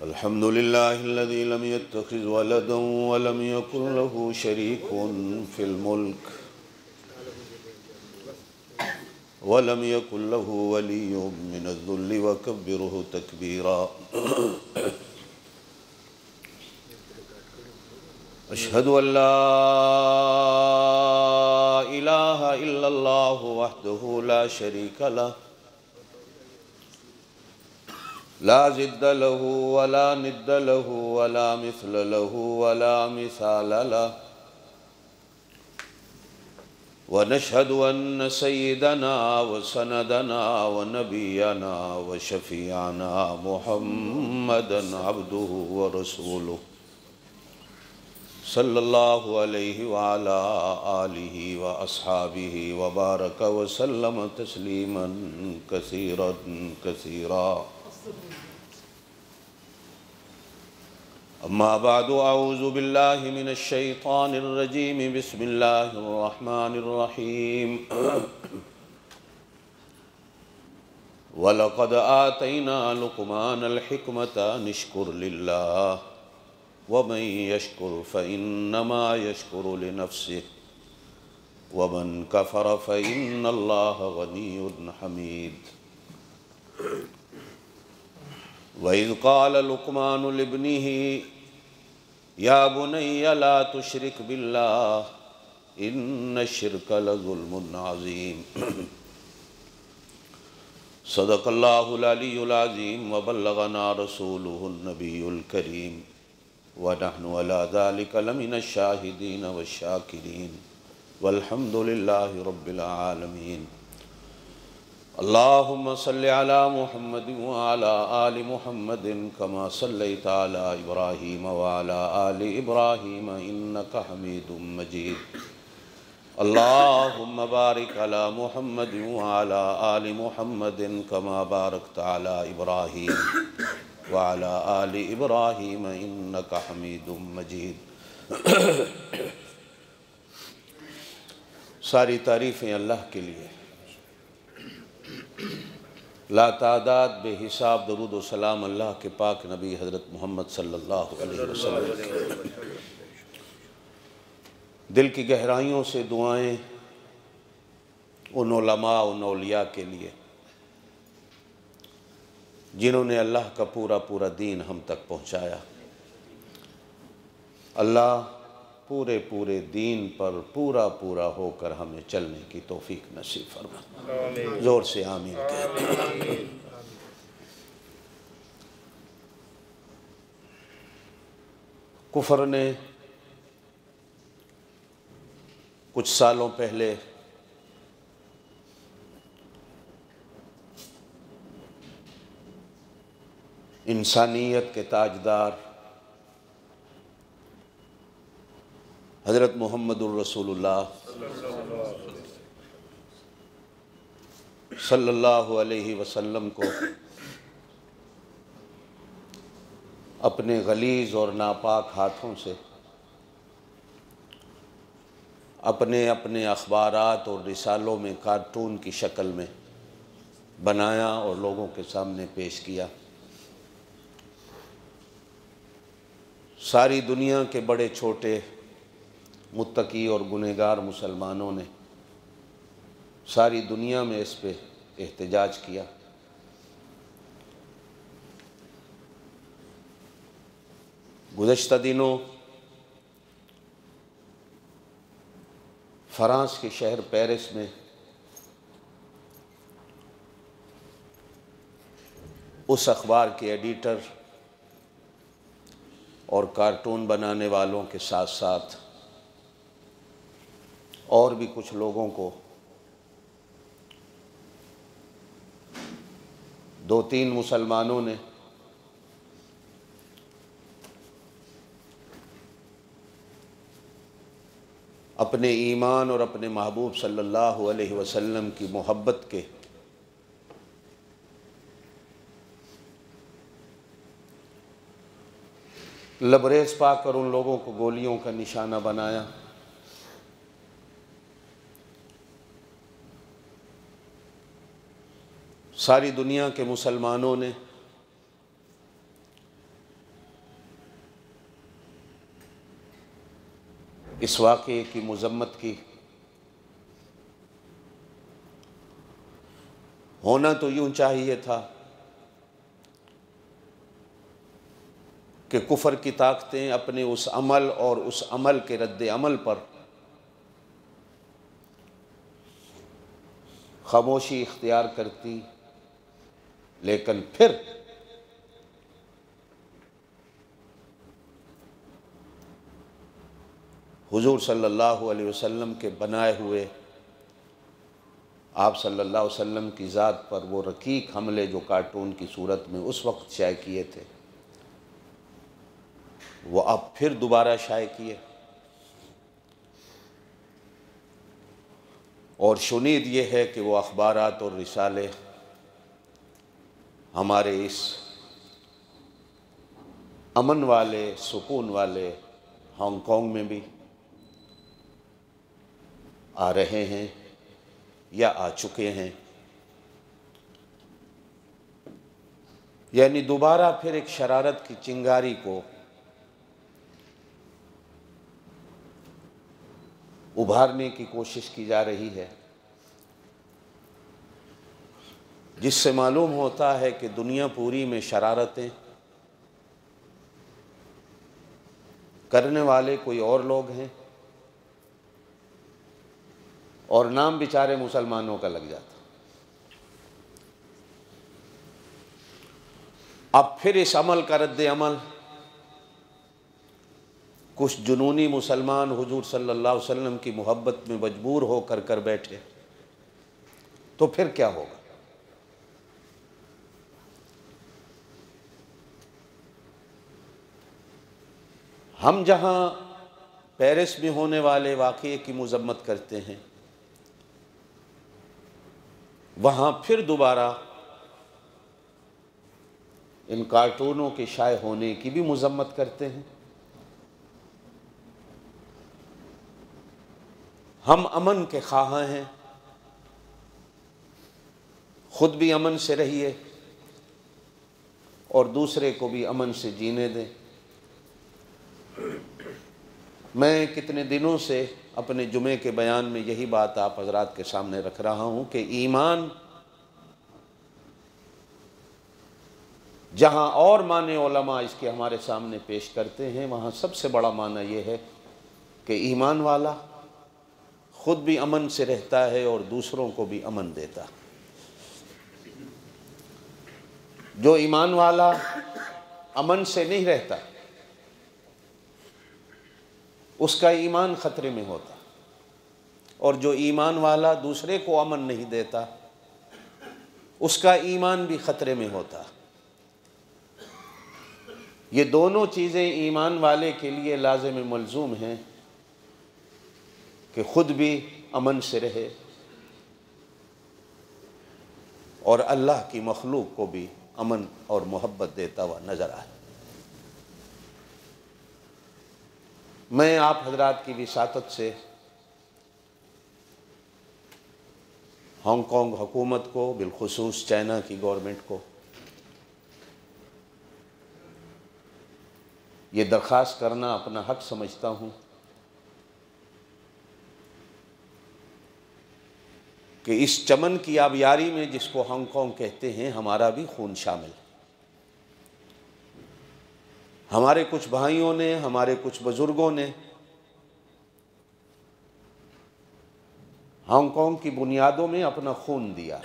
अल्हम्दुलिल्लाहिल्लज़ी lump यत्तखिज़ वलदन वलम यकुन लहू शरीकुन fill मुल्क वलम यकुन लहू वलिय्युम मिनज़्ज़ुल्लि वकब्बिरहु तकबीरा। अशहदु अल्ला इलाहा इल्लल्लाहु वहदहु ला शरीका लह ला ज़िद्द लहू वला निद्द लहू वला मिस्ल लहू वला मिसाल लह व नशहदु अन्न सय्यदना व सनदना व नबियना व शफ़ीअना मुहम्मदन अब्दुहु व रसूलुहु सल्लल्लाहु अलैहि व अला आलिहि व अस्हाबिहि व बारक व सल्लम तस्लीमन कसीरन कसीरा। अम्मा बादु अऊज़ु बिल्लाहि मिनश शैतानिर रजीम बिस्मिल्लाहिर रहमानिर रहीम। वलक़द आतैना लुक़मानल हिकमता अनिश्कुर लिल्लाह वमन यश्कुर फ़इन्नमा यश्कुरु लिनफ़्सिहि वमन कफ़र फ़इन्नल्लाह गनिय्युन हमीद। वइज़ क़ाल लुक़मानु लिब्निही या बुनय्य ला तुश्रिक बिल्लाह इन्नश्शिर्क लज़ुल्मुन अज़ीम। सदक़ल्लाहुल अलियुल अज़ीम व बल्लगना रसूलुहुन नबियुल करीम व नहनु अला ज़ालिका लमिनश शाहिदीन वश्शाकिरीन वल्हम्दुलिल्लाहि रब्बिल आलमीन। अल्लाहुम्मा सल्लि अला मुहम्मदिन व अला आलि मुहम्मदिन कमा सल्लैता अला इब्राहीम व अला आलि इब्राहीम इन्नका हमीदुम मजीद। अल्लाहुम्मा बारिक अला मुहम्मदिन व अला आलि मुहम्मदिन कमा बारकता अला इब्राहीम व अला आलि इब्राहीम इन्नका हमीदुम मजीद। सारी तारीफ़ें अल्लाह के लिए, लातादाद बेहिसाब दरूद व सलाम अल्लाह के पाक नबी हज़रत मोहम्मद सल्लल्लाहु अलैहि वसल्लम। दिल की गहराइयों से दुआएं उन उलमा उन औलिया के लिए जिन्होंने अल्लाह का पूरा पूरा दीन हम तक पहुँचाया। अल्लाह पूरे पूरे दीन पर पूरा पूरा होकर हमें चलने की तौफीक नसीब फरमा। ज़ोर से आमीन कहें। कुफर ने कुछ सालों पहले इंसानियत के ताजदार हज़रत मुहम्मदुर रसूलुल्लाह सल्लल्लाहु अलैहि वसल्लम को अपने गलीज़ और नापाक हाथों से अपने अपने अखबारात और रिसालों में कार्टून की शक्ल में बनाया और लोगों के सामने पेश किया। सारी दुनिया के बड़े छोटे मुत्तकी और गुनहगार मुसलमानों ने सारी दुनिया में इस पे एहतजाज किया। गुज़श्ता दिनों फ्रांस के शहर पेरिस में उस अखबार के एडिटर और कार्टून बनाने वालों के साथ साथ और भी कुछ लोगों को 2-3 मुसलमानों ने अपने ईमान और अपने महबूब सल्लल्लाहु अलैहि वसल्लम की मोहब्बत के लबरेज पाकर उन लोगों को गोलियों का निशाना बनाया। सारी दुनिया के मुसलमानों ने इस वाक़े की मज़म्मत की। होना तो यूँ चाहिए था कि कुफ़र की ताकतें अपने उस अमल और उस अमल के रद्द अमल पर खामोशी इख्तियार करती, लेकिन फिर हुजूर सल्लल्लाहु अलैहि वसल्लम के बनाए हुए आप सल्लल्लाहु अलैहि वसल्लम की ज़ात पर वो रकीक हमले जो कार्टून की सूरत में उस वक्त शाये किए थे, वो अब फिर दोबारा शाये किए। और शुनीद ये है कि वो अखबारात और रिसाले हमारे इस अमन वाले सुकून वाले हांगकांग में भी आ रहे हैं या आ चुके हैं, यानी दोबारा फिर एक शरारत की चिंगारी को उभारने की कोशिश की जा रही है, जिससे मालूम होता है कि दुनिया पूरी में शरारतें करने वाले कोई और लोग हैं और नाम बेचारे मुसलमानों का लग जाता। अब फिर इस अमल का रद्द अमल कुछ जुनूनी मुसलमान हुजूर सल्लल्लाहु अलैहि वसल्लम की मोहब्बत में मजबूर होकर कर बैठे, तो फिर क्या होगा? हम जहां पेरिस में होने वाले वाक़ये की मज़म्मत करते हैं, वहाँ फिर दोबारा इन कार्टूनों के शाये होने की भी मज़म्मत करते हैं। हम अमन के ख़्वाह हैं, ख़ुद भी अमन से रहिए और दूसरे को भी अमन से जीने दें। मैं कितने दिनों से अपने जुमे के बयान में यही बात आप हज़रात के सामने रख रहा हूँ कि ईमान जहाँ और माने उलमा इसके हमारे सामने पेश करते हैं, वहाँ सबसे बड़ा माना ये है कि ईमान वाला ख़ुद भी अमन से रहता है और दूसरों को भी अमन देता। जो ईमान वाला अमन से नहीं रहता, उसका ईमान ख़तरे में होता, और जो ईमान वाला दूसरे को अमन नहीं देता, उसका ईमान भी ख़तरे में होता। ये दोनों चीज़ें ईमान वाले के लिए लाज़िम मलज़ूम हैं कि ख़ुद भी अमन से रहे और अल्लाह की मखलूक को भी अमन और मोहब्बत देता हुआ नज़र आए। मैं आप हज़रात की विसातत से हांगकांग हुकूमत को, बिलखुसूस चाइना की गवर्नमेंट को ये दरख्वास्त करना अपना हक समझता हूँ कि इस चमन की आबियारी में, जिसको हांगकांग कहते हैं, हमारा भी खून शामिल है। हमारे कुछ भाइयों ने, हमारे कुछ बुजुर्गों ने हांगकांग की बुनियादों में अपना खून दिया,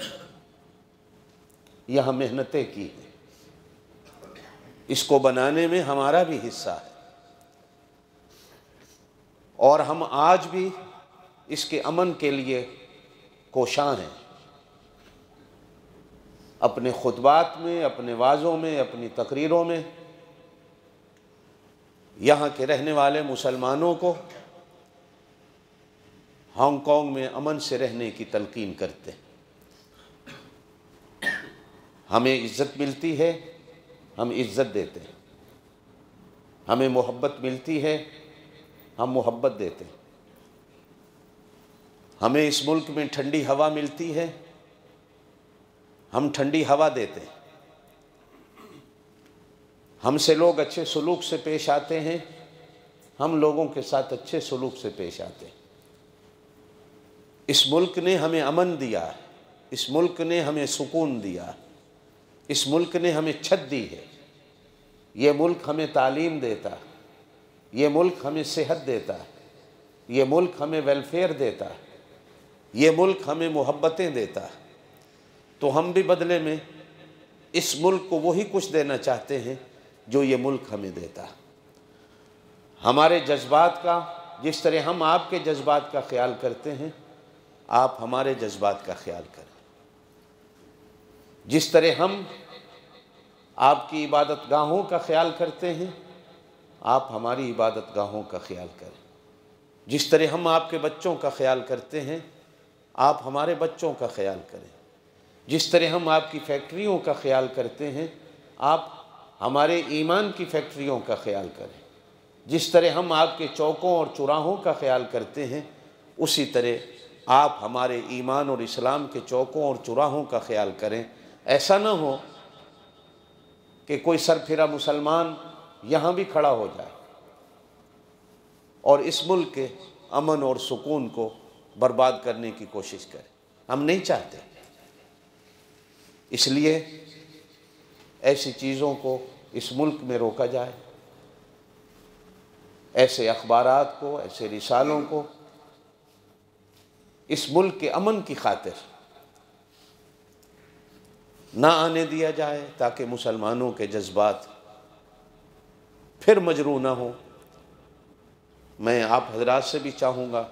यहाँ मेहनतें की हैं, इसको बनाने में हमारा भी हिस्सा है, और हम आज भी इसके अमन के लिए कोशां हैं। अपने खुतबात में, अपने वाज़ों में, अपनी तकरीरों में यहाँ के रहने वाले मुसलमानों को हांगकांग में अमन से रहने की तलकीन करते हैं। हमें इज़्ज़त मिलती है, हम इज़्ज़त देते हैं। हमें मोहब्बत मिलती है, हम मोहब्बत देते हैं। हमें इस मुल्क में ठंडी हवा मिलती है, हम ठंडी हवा देते हैं। हमसे लोग अच्छे सलूक से पेश आते हैं, हम लोगों के साथ अच्छे सलूक से पेश आते हैं। इस मुल्क ने हमें अमन दिया है, इस मुल्क ने हमें सुकून दिया है, इस मुल्क ने हमें छत दी है, ये मुल्क हमें तालीम देता है, ये मुल्क हमें सेहत देता है, ये मुल्क हमें वेलफेयर देता है, ये मुल्क हमें मोहब्बतें देता है। तो हम भी बदले में इस मुल्क को वही कुछ देना चाहते हैं जो ये मुल्क हमें देता है। हमारे जज्बात का, जिस तरह हम आपके जज्बात का ख्याल करते हैं, आप हमारे जज्बात का ख्याल करें। जिस तरह हम आपकी इबादत गाहों का ख्याल करते हैं, आप हमारी इबादत गाहों का ख्याल करें। जिस तरह हम आपके बच्चों का ख्याल करते हैं, आप हमारे बच्चों का ख्याल करें। जिस तरह हम आपकी फैक्ट्रियों का ख्याल करते हैं, आप हमारे ईमान की फैक्ट्रियों का ख्याल करें। जिस तरह हम आपके चौकों और चौराहों का ख्याल करते हैं, उसी तरह आप हमारे ईमान और इस्लाम के चौकों और चौराहों का ख्याल करें। ऐसा ना हो कि कोई सरफिरा मुसलमान यहाँ भी खड़ा हो जाए और इस मुल्क के अमन और सुकून को बर्बाद करने की कोशिश करे। हम नहीं चाहते। इसलिए ऐसी चीज़ों को इस मुल्क में रोका जाए, ऐसे अखबारात को, ऐसे रिसालों को इस मुल्क के अमन की खातिर ना आने दिया जाए, ताकि मुसलमानों के जज्बात फिर मजरू ना हो। मैं आप हजरात से भी चाहूँगा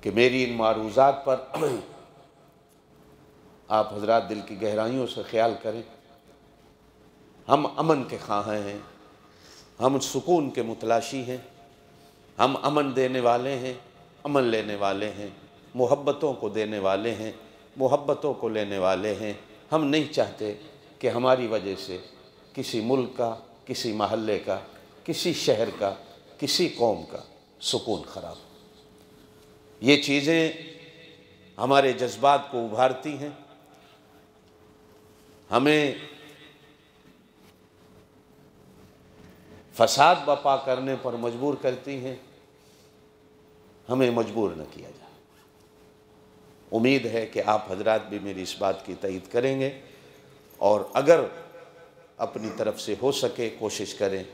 कि मेरी इन मारूज़ात पर आप हजरात दिल की गहराइयों से ख्याल करें। हम अमन के ख्वाह हैं, हम सुकून के मुतलाशी हैं, हम अमन देने वाले हैं, अमन लेने वाले हैं, मोहब्बतों को देने वाले हैं, मोहब्बतों को लेने वाले हैं। हम नहीं चाहते कि हमारी वजह से किसी मुल्क का, किसी महल्ले का, किसी शहर का, किसी कौम का सुकून ख़राब हो। ये चीज़ें हमारे जज्बात को उभारती हैं, हमें फसाद बपा करने पर मजबूर करती हैं। हमें मजबूर न किया जाए। उम्मीद है कि आप हजरात भी मेरी इस बात की तईद करेंगे और अगर अपनी तरफ से हो सके कोशिश करें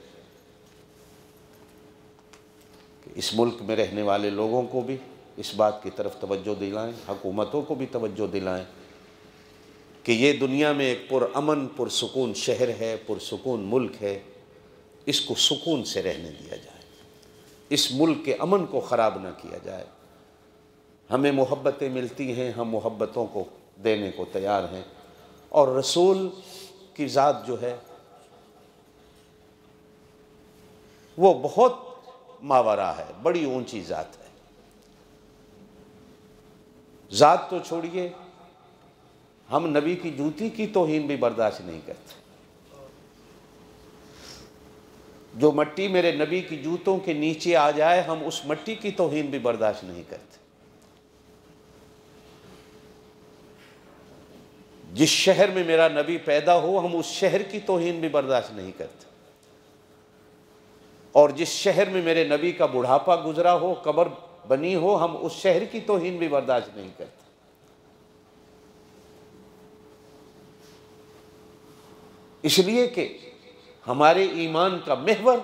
कि इस मुल्क में रहने वाले लोगों को भी इस बात की तरफ तवज्जो दिलाएं, हुकूमतों को भी तवज्जो दिलाएं कि ये दुनिया में एक पुरअमन पुरसुकून शहर है, पुरसुकून मुल्क है। इसको सुकून से रहने दिया जाए, इस मुल्क के अमन को ख़राब ना किया जाए। हमें मोहब्बतें मिलती हैं, हम मोहब्बतों को देने को तैयार हैं। और रसूल की ज़ात जो है वो बहुत मावरा है, बड़ी ऊंची ज़ात है। ज़ात तो छोड़िए, हम नबी की जूती की तौहीन भी बर्दाश्त नहीं करते। जो मट्टी मेरे नबी की जूतों के नीचे आ जाए, हम उस मट्टी की तौहीन भी बर्दाश्त नहीं करते। जिस शहर में मेरा नबी पैदा हो, हम उस शहर की तौहीन भी बर्दाश्त नहीं करते। और जिस शहर में मेरे नबी का बुढ़ापा गुजरा हो, कब्र बनी हो, हम उस शहर की तौहीन भी बर्दाश्त नहीं करते। इसलिए कि हमारे ईमान का महवर,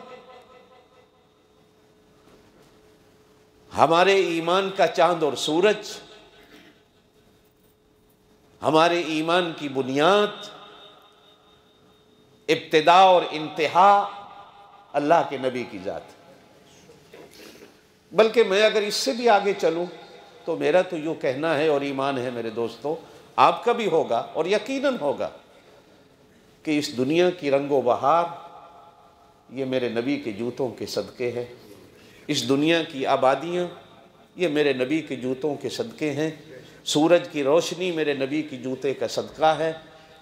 हमारे ईमान का चांद और सूरज, हमारे ईमान की बुनियाद, इब्तिदा और इंतहा अल्लाह के नबी की ज़ात। बल्कि मैं अगर इससे भी आगे चलूं तो मेरा तो यूँ कहना है और ईमान है मेरे दोस्तों, आपका भी होगा और यकीनन होगा कि इस दुनिया की रंगो बहार ये मेरे नबी के जूतों के सदक़े है। इस दुनिया की आबादियाँ ये मेरे नबी के जूतों के सदक़े हैं। सूरज की रोशनी मेरे नबी के जूते का सदका है,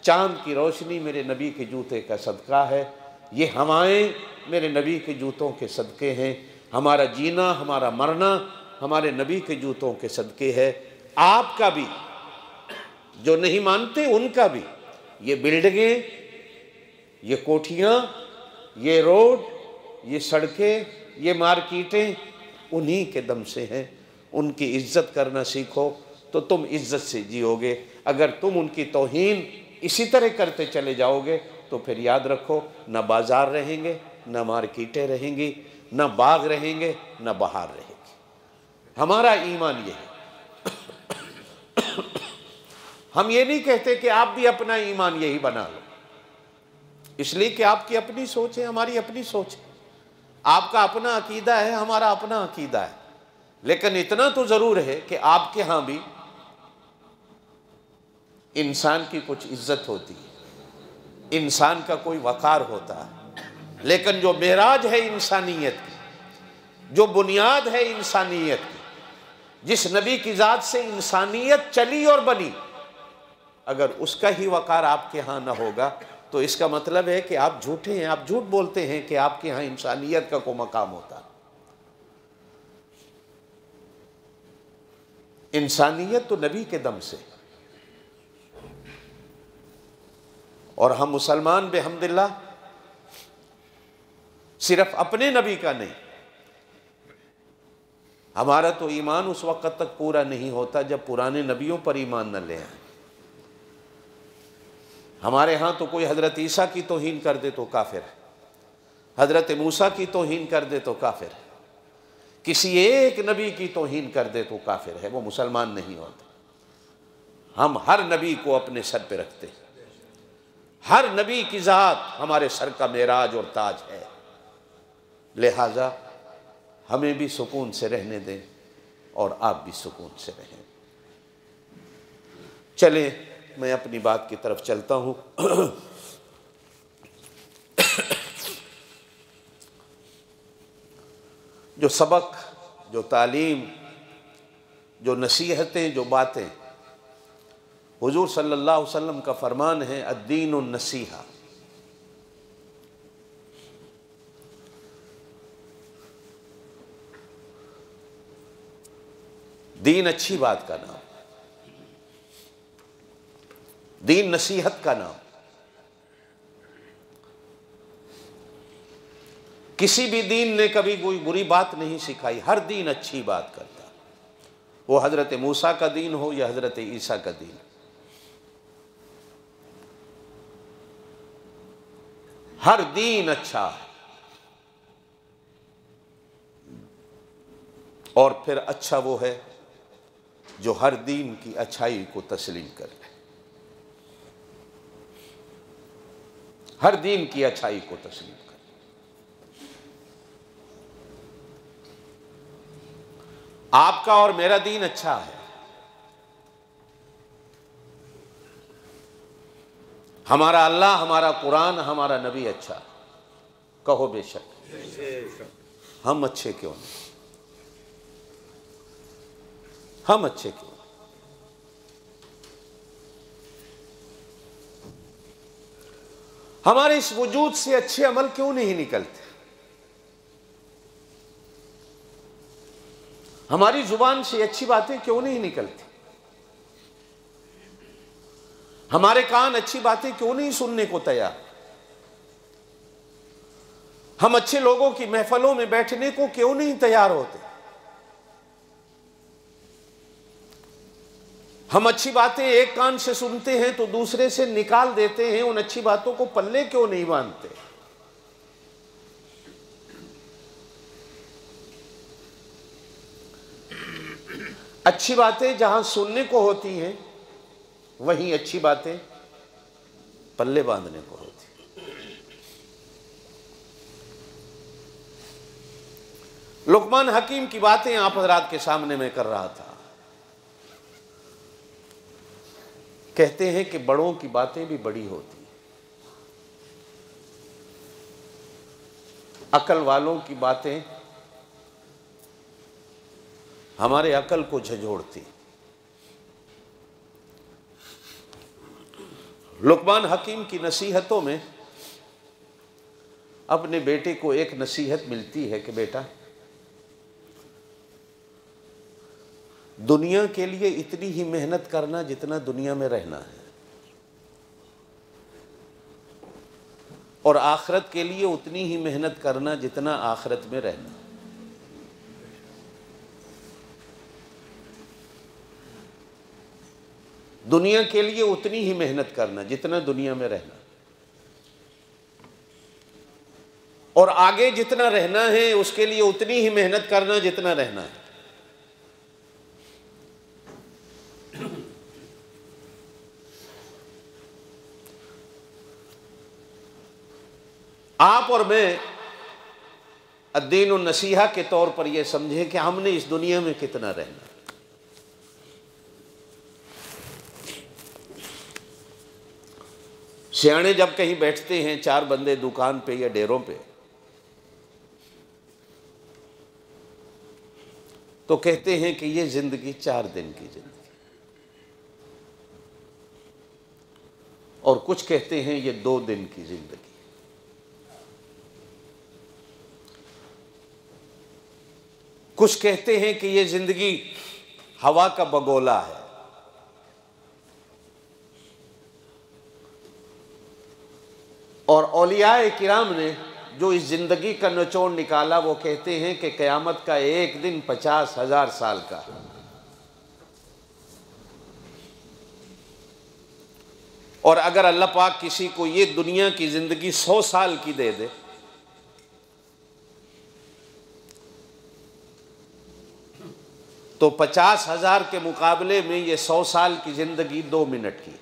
चाँद की रोशनी मेरे नबी के जूते का सदका है, ये हवाएं मेरे नबी के जूतों के सदक़े हैं। हमारा जीना, हमारा मरना हमारे नबी के जूतों के सदक़े है। आपका भी, जो नहीं मानते उनका भी, ये बिल्डिंगें, ये कोठियाँ, ये रोड, ये सड़कें, ये मार्केटें उन्हीं के दम से हैं। उनकी इज्जत करना सीखो तो तुम इज्जत से जियोगे। अगर तुम उनकी तौहीन इसी तरह करते चले जाओगे तो फिर याद रखो, न बाजार रहेंगे, न मार्केटें रहेंगी, न बाग रहेंगे, न बहार रहेगी। हमारा ईमान ये है। हम ये नहीं कहते कि आप भी अपना ईमान यही बना लो, इसलिए कि आपकी अपनी सोच है, हमारी अपनी सोच है। आपका अपना अकीदा है, हमारा अपना अकीदा है। लेकिन इतना तो जरूर है कि आपके यहां भी इंसान की कुछ इज्जत होती है, इंसान का कोई वकार होता है। लेकिन जो मेराज है इंसानियत की, जो बुनियाद है इंसानियत की, जिस नबी की जात से इंसानियत चली और बनी, अगर उसका ही वकार आपके यहाँ न होगा तो इसका मतलब है कि आप झूठे हैं। आप झूठ बोलते हैं कि आपके यहाँ इंसानियत का कोई मकाम होता है। इंसानियत तो नबी के दम से, और हम मुसलमान बेहम्दिल्लाह सिर्फ अपने नबी का नहीं, हमारा तो ईमान उस वक्त तक पूरा नहीं होता जब पुराने नबियों पर ईमान न ले आए। हमारे यहाँ तो कोई हज़रत ईसा की तौहीन कर दे तो काफिर है, हज़रत मूसा की तौहीन कर दे तो काफिर है, किसी एक नबी की तौहीन कर दे तो काफिर है, वो मुसलमान नहीं होता। हम हर नबी को अपने सर पे रखते हैं, हर नबी की ज़ात हमारे सर का मेराज और ताज है। लिहाजा हमें भी सुकून से रहने दें और आप भी सुकून से रहें। चलें, मैं अपनी बात की तरफ चलता हूँ। जो सबक, जो तालीम, जो नसीहतें, जो बातें, हुजूर सल्लल्लाहु अलैहि वसल्लम का फरमान है, अद्दीनुन नसीहा। दीन अच्छी बात का नाम, दीन नसीहत का नाम। किसी भी दीन ने कभी कोई बुरी बात नहीं सिखाई, हर दीन अच्छी बात करता, वो हजरत मूसा का दीन हो या हजरत ईसा का दीन। हर दीन अच्छा है, और फिर अच्छा वो है जो हर दीन की अच्छाई को तस्लीम कर ले, हर दीन की अच्छाई को तस्लीम कर। आपका और मेरा दीन अच्छा है, हमारा अल्लाह, हमारा कुरान, हमारा नबी अच्छा। कहो बेशक, हम अच्छे क्यों नहीं? हम अच्छे क्यों? हमारे इस वजूद से अच्छे अमल क्यों नहीं निकलते? हमारी जुबान से अच्छी बातें क्यों नहीं निकलती? हमारे कान अच्छी बातें क्यों नहीं सुनने को तैयार? हम अच्छे लोगों की महफलों में बैठने को क्यों नहीं तैयार होते? हम अच्छी बातें एक कान से सुनते हैं तो दूसरे से निकाल देते हैं, उन अच्छी बातों को पल्ले क्यों नहीं बांधते? अच्छी बातें जहां सुनने को होती हैं वहीं अच्छी बातें पल्ले बांधने को होती। लुकमान हकीम की बातें आप हजरात के सामने मैं कर रहा था। कहते हैं कि बड़ों की बातें भी बड़ी होती हैं, अकल वालों की बातें हमारे अकल को झंझोड़ती। लुकमान हकीम की नसीहतों में अपने बेटे को एक नसीहत मिलती है कि बेटा, दुनिया के लिए इतनी ही मेहनत करना जितना दुनिया में रहना है, और आखिरत के लिए उतनी ही मेहनत करना जितना आखिरत में रहना। दुनिया के लिए उतनी ही मेहनत करना जितना दुनिया में रहना, और आगे जितना रहना है उसके लिए उतनी ही मेहनत करना जितना रहना है। आप और मैं अद्दीन और नसीहा के तौर पर यह समझें कि हमने इस दुनिया में कितना रहना। सियाणे जब कहीं बैठते हैं, चार बंदे दुकान पे या डेरों पे, तो कहते हैं कि ये जिंदगी 4 दिन की जिंदगी, और कुछ कहते हैं ये 2 दिन की जिंदगी। कुछ कहते हैं कि ये जिंदगी हवा का बगोला है। और औलियाए किराम ने जो इस जिंदगी का निचोड़ निकाला, वो कहते हैं कि क़यामत का एक दिन 50,000 साल का है। और अगर अल्लाह पाक किसी को ये दुनिया की जिंदगी 100 साल की दे दे, तो 50,000 के मुकाबले में ये 100 साल की जिंदगी 2 मिनट की।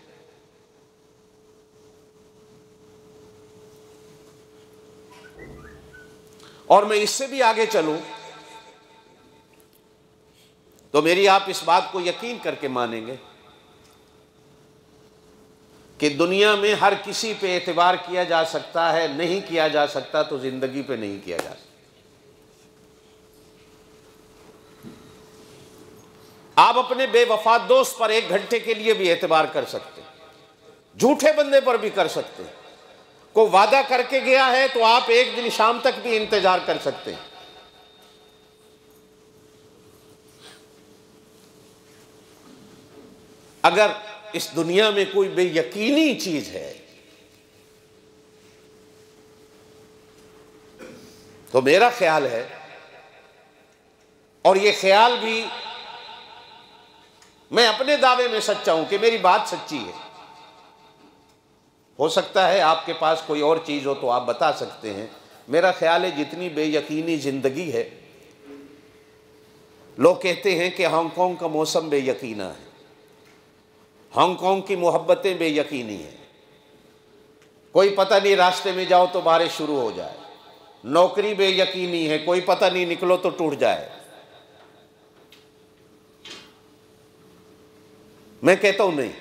और मैं इससे भी आगे चलूं तो मेरी आप इस बात को यकीन करके मानेंगे कि दुनिया में हर किसी पे एतबार किया जा सकता है, नहीं किया जा सकता तो जिंदगी पे नहीं किया जा सकता। आप अपने बेवफा दोस्त पर 1 घंटे के लिए भी एतबार कर सकते हैं, झूठे बंदे पर भी कर सकते हैं। को वादा करके गया है तो आप एक दिन शाम तक भी इंतजार कर सकते हैं। अगर इस दुनिया में कोई बेयकीनी चीज है तो मेरा ख्याल है, और ये ख्याल भी मैं अपने दावे में सच्चा हूं कि मेरी बात सच्ची है। हो सकता है आपके पास कोई और चीज़ हो तो आप बता सकते हैं। मेरा ख्याल है जितनी बेयकीनी ज़िंदगी है, लोग कहते हैं कि हांगकांग का मौसम बेयकीना है, हांगकांग की मोहब्बतें बेयकीनी हैं, कोई पता नहीं रास्ते में जाओ तो बारिश शुरू हो जाए, नौकरी बेयकीनी है, कोई पता नहीं निकलो तो टूट जाए। मैं कहता हूं नहीं,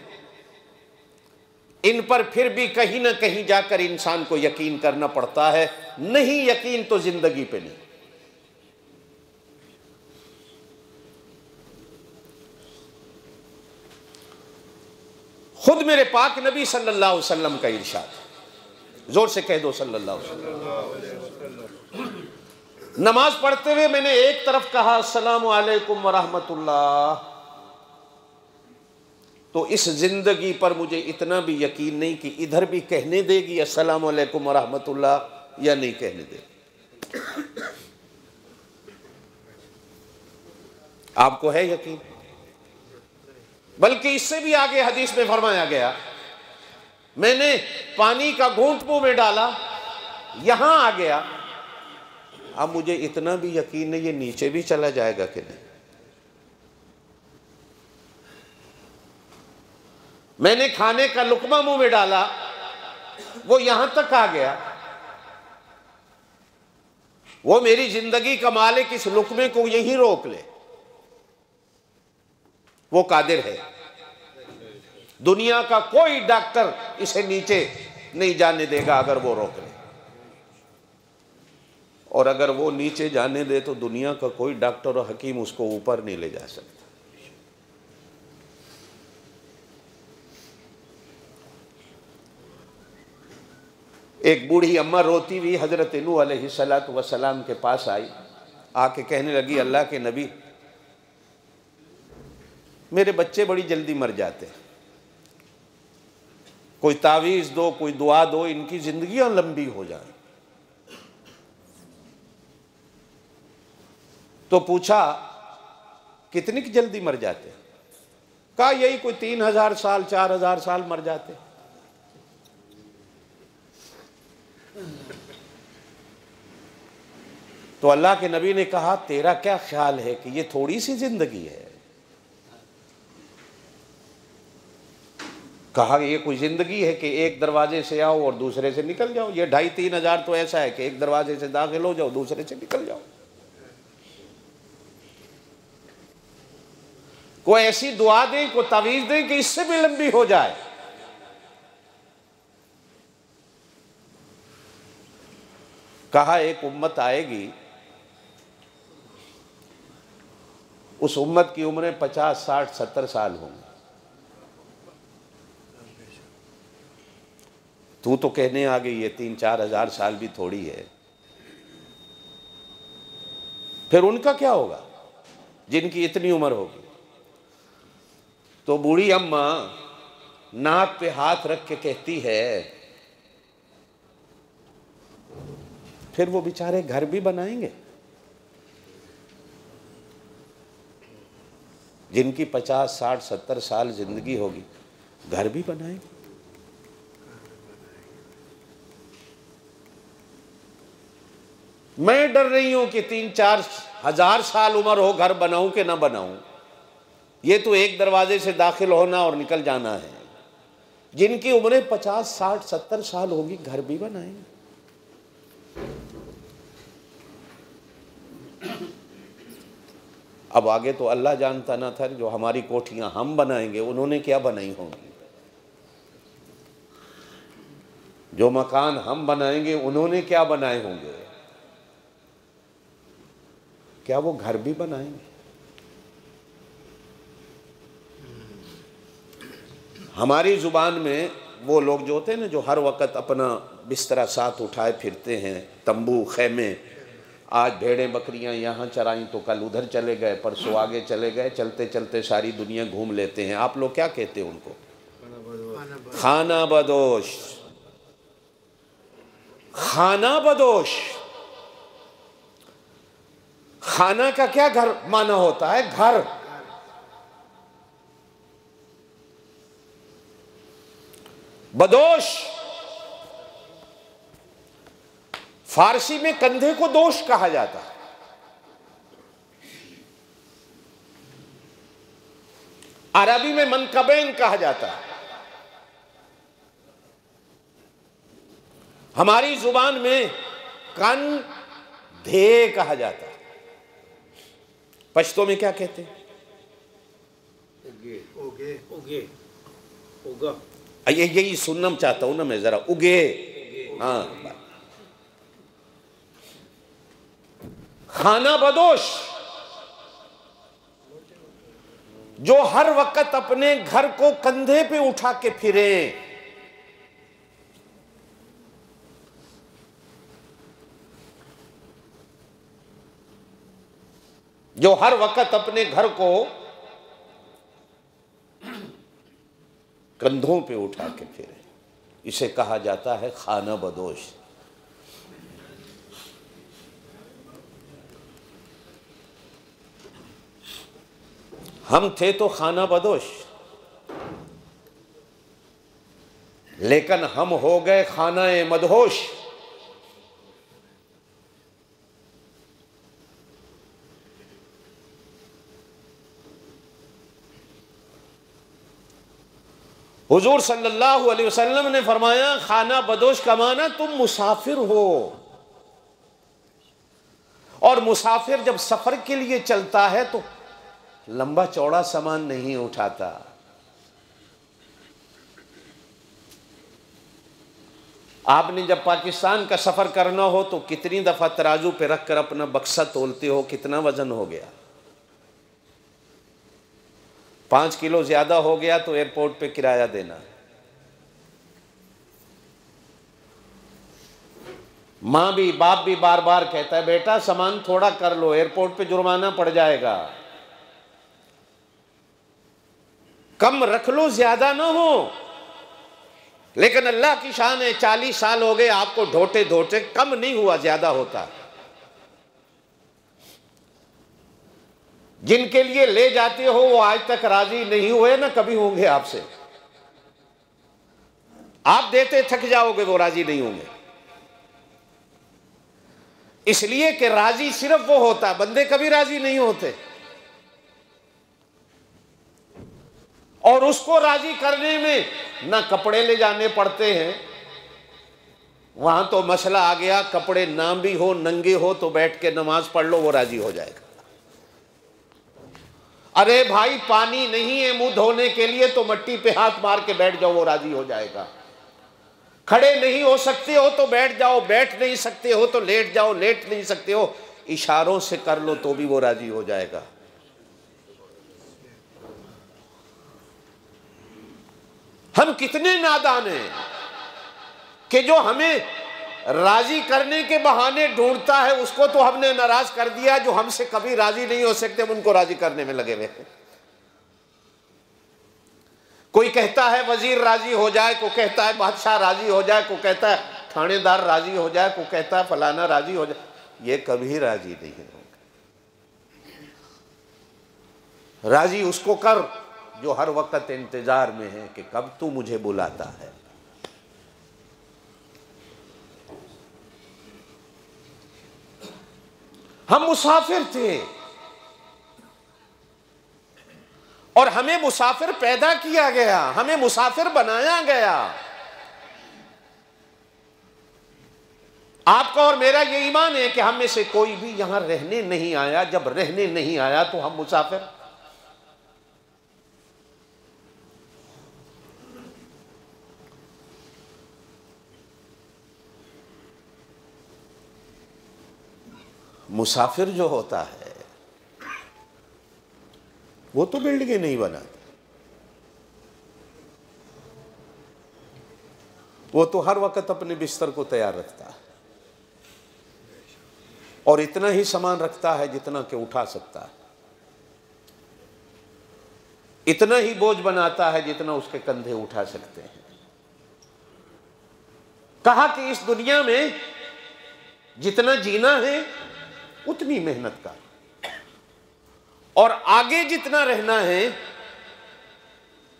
इन पर फिर भी कहीं ना कहीं जाकर इंसान को यकीन करना पड़ता है। नहीं यकीन तो जिंदगी पे नहीं। खुद मेरे पाक नबी सल्लल्लाहु अलैहि वसल्लम का इरशाद, जोर से कह दो सल्लल्लाहु अलैहि वसल्लम। नमाज पढ़ते हुए मैंने एक तरफ कहा अस्सलामु अलैकुम व रहमतुल्लाह, तो इस जिंदगी पर मुझे इतना भी यकीन नहीं कि इधर भी कहने देगी अस्सलामु अलैकुम व रहमतुल्लाह या नहीं कहने देगी। आपको है यकीन? बल्कि इससे भी आगे हदीस में फरमाया गया, मैंने पानी का घूंट मुंह में डाला, यहां आ गया, अब मुझे इतना भी यकीन नहीं ये नीचे भी चला जाएगा कि नहीं। मैंने खाने का लुकमा मुंह में डाला, वो यहां तक आ गया, वो मेरी जिंदगी का मालिक इस लुकमे को यहीं रोक ले, वो कादिर है। दुनिया का कोई डॉक्टर इसे नीचे नहीं जाने देगा अगर वो रोक ले, और अगर वो नीचे जाने दे तो दुनिया का कोई डॉक्टर और हकीम उसको ऊपर नहीं ले जा सकता। एक बूढ़ी अम्मा रोती हुई हजरत नूह अलैहिस्सलातु वस्सलाम के पास आई, आके कहने लगी, अल्लाह के नबी, मेरे बच्चे बड़ी जल्दी मर जाते हैं, कोई तावीज़ दो, कोई दुआ दो, इनकी ज़िंदगियाँ लंबी हो जाए। तो पूछा कितनी जल्दी मर जाते? कहा यही कोई 3000 साल 4000 साल मर जाते। तो अल्लाह के नबी ने कहा तेरा क्या ख्याल है कि ये थोड़ी सी जिंदगी है? कहा ये कोई जिंदगी है कि एक दरवाजे से आओ और दूसरे से निकल जाओ? ये 2500-3000 हजार तो ऐसा है कि एक दरवाजे से दाखिल हो जाओ, दूसरे से निकल जाओ। कोई ऐसी दुआ दें, कोई तावीज़ दें कि इससे भी लंबी हो जाए। कहा एक उम्मत आएगी, उस उम्मत की उम्रें 50, 60, 70 साल होंगी। तू तो कहने आ गई है 3-4 हजार साल भी थोड़ी है। फिर उनका क्या होगा जिनकी इतनी उम्र होगी? तो बूढ़ी अम्मा नाक पे हाथ रख के कहती है, फिर वो बेचारे घर भी बनाएंगे? जिनकी 50, 60, 70 साल जिंदगी होगी, घर भी बनाएंगे? मैं डर रही हूं कि 3-4 हजार साल उम्र हो, घर बनाऊं कि ना बनाऊं। ये तो एक दरवाजे से दाखिल होना और निकल जाना है। जिनकी उम्रें 50, 60, 70 साल होगी, घर भी बनाएंगे। अब आगे तो अल्लाह जानता ना था। जो हमारी कोठियां हम बनाएंगे, उन्होंने क्या बनाई होंगी। जो मकान हम बनाएंगे, उन्होंने क्या बनाए होंगे। क्या वो घर भी बनाएंगे? हमारी जुबान में वो लोग जो होते हैं ना, जो हर वक्त अपना बिस्तरा साथ उठाए फिरते हैं, तंबू खैमे, आज भेड़ें बकरियां यहाँ चराई तो कल उधर चले गए, परसों आगे चले गए, चलते चलते सारी दुनिया घूम लेते हैं। आप लोग क्या कहते हैं उनको? खाना बदोश। खाना बदोश। खाना का क्या घर माना होता है? घर। बदोश फारसी में कंधे को दोष कहा जाता है। अरबी में मनकबैन कहा जाता है। हमारी जुबान में कंधे कहा जाता है। पश्तो में क्या कहते हैं? उगे उगे उगे उगा। यही सुनना चाहता हूं ना मैं जरा। उगे। हाँ, खाना बदोश, जो हर वक्त अपने घर को कंधे पे उठा के फिरे। जो हर वक्त अपने घर को कंधों पे उठा के फिरे, इसे कहा जाता है खाना बदोश। हम थे तो खाना बदोश, लेकिन हम हो गए खाना ए मदहोश। हुजूर सल्लल्लाहु अलैहि वसल्लम ने फरमाया, खाना बदोश का माना तुम मुसाफिर हो। और मुसाफिर जब सफर के लिए चलता है तो लंबा चौड़ा सामान नहीं उठाता। आपने जब पाकिस्तान का सफर करना हो तो कितनी दफा तराजू पे रखकर अपना बक्सा तोलते हो, कितना वजन हो गया। 5 किलो ज्यादा हो गया तो एयरपोर्ट पे किराया देना। मां भी बाप भी बार बार कहता है, बेटा सामान थोड़ा कर लो, एयरपोर्ट पे जुर्माना पड़ जाएगा। कम रख लो, ज्यादा ना हो। लेकिन अल्लाह की शान है, 40 साल हो गए आपको ढोटे ढोटे, कम नहीं हुआ, ज्यादा होता। जिनके लिए ले जाते हो वो आज तक राजी नहीं हुए, ना कभी होंगे आपसे। आप देते थक जाओगे, वो राजी नहीं होंगे। इसलिए कि राजी सिर्फ वो होता है, बंदे कभी राजी नहीं होते। और उसको राजी करने में ना कपड़े ले जाने पड़ते हैं, वहां तो मसला आ गया, कपड़े ना भी हो, नंगे हो तो बैठ के नमाज पढ़ लो, वो राजी हो जाएगा। अरे भाई पानी नहीं है मुंह धोने के लिए तो मट्टी पे हाथ मार के बैठ जाओ, वो राजी हो जाएगा। खड़े नहीं हो सकते हो तो बैठ जाओ, बैठ नहीं सकते हो तो लेट जाओ, लेट नहीं सकते हो इशारों से कर लो तो भी वो राजी हो जाएगा। हम कितने नादान हैं कि जो हमें राजी करने के बहाने ढूंढता है उसको तो हमने नाराज कर दिया, जो हमसे कभी राजी नहीं हो सकते हम उनको राजी करने में लगे हुए हैं। कोई कहता है वजीर राजी हो जाए, को कहता है बादशाह राजी हो जाए, को कहता है थानेदार राजी हो जाए, को कहता है फलाना राजी हो जाए। ये कभी राजी नहीं होगा। राजी उसको कर जो हर वक्त इंतजार में है कि कब तू मुझे बुलाता है। हम मुसाफिर थे और हमें मुसाफिर पैदा किया गया, हमें मुसाफिर बनाया गया। आपका और मेरा ये ईमान है कि हम में से कोई भी यहां रहने नहीं आया। जब रहने नहीं आया तो हम मुसाफिर। मुसाफिर जो होता है वो तो बिल्डिंगें नहीं बनाता, वो तो हर वक्त अपने बिस्तर को तैयार रखता है और इतना ही सामान रखता है जितना कि उठा सकता है, इतना ही बोझ बनाता है जितना उसके कंधे उठा सकते हैं। कहा कि इस दुनिया में जितना जीना है उतनी मेहनत कर, और आगे जितना रहना है